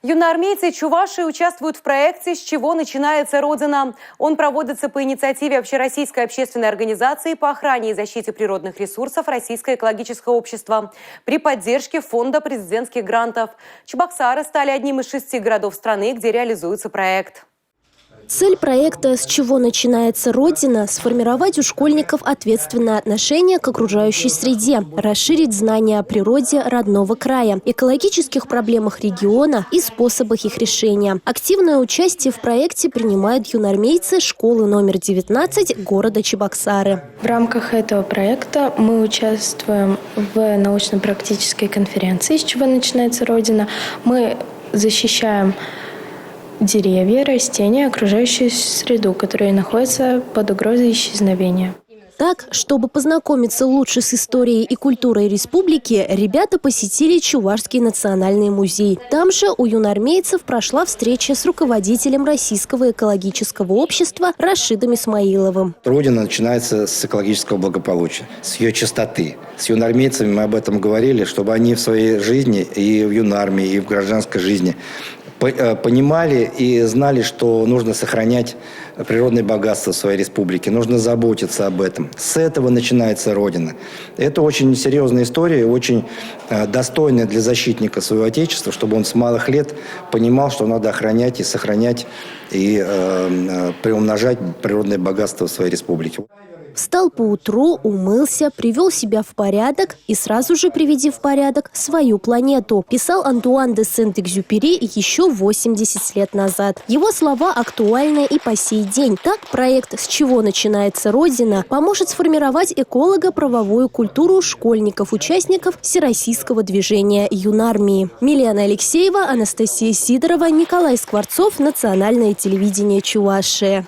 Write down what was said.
Юноармейцы Чувашии участвуют в проекте «С чего начинается Родина». Он проводится по инициативе Общероссийской общественной организации по охране и защите природных ресурсов Российское экологическое общество при поддержке Фонда президентских грантов. Чебоксары стали одним из 6 городов страны, где реализуется проект. Цель проекта «С чего начинается Родина» – сформировать у школьников ответственное отношение к окружающей среде, расширить знания о природе родного края, экологических проблемах региона и способах их решения. Активное участие в проекте принимают юноармейцы школы номер 19 города Чебоксары. В рамках этого проекта мы участвуем в научно-практической конференции «С чего начинается Родина». Мы защищаем деревья, растения, окружающую среду, которые находятся под угрозой исчезновения. Так, чтобы познакомиться лучше с историей и культурой республики, ребята посетили Чувашский национальный музей. Там же у юноармейцев прошла встреча с руководителем Российского экологического общества Рашидом Исмаиловым. Родина начинается с экологического благополучия, с ее чистоты. С юноармейцами мы об этом говорили, чтобы они в своей жизни и в юнармии, и в гражданской жизни понимали и знали, что нужно сохранять природные богатства в своей республике, нужно заботиться об этом. С этого начинается Родина. Это очень серьезная история, очень достойная для защитника своего Отечества, чтобы он с малых лет понимал, что надо охранять и сохранять и приумножать природные богатства в своей республике. Встал поутру, умылся, привел себя в порядок и сразу же приведи в порядок свою планету, писал Антуан де Сент-Экзюпери еще 80 лет назад. Его слова актуальны и по сей день. Так, проект «С чего начинается Родина» поможет сформировать эколого-правовую культуру школьников, участников всероссийского движения юнармии. Милена Алексеева, Анастасия Сидорова, Николай Скворцов, Национальное телевидение Чувашии.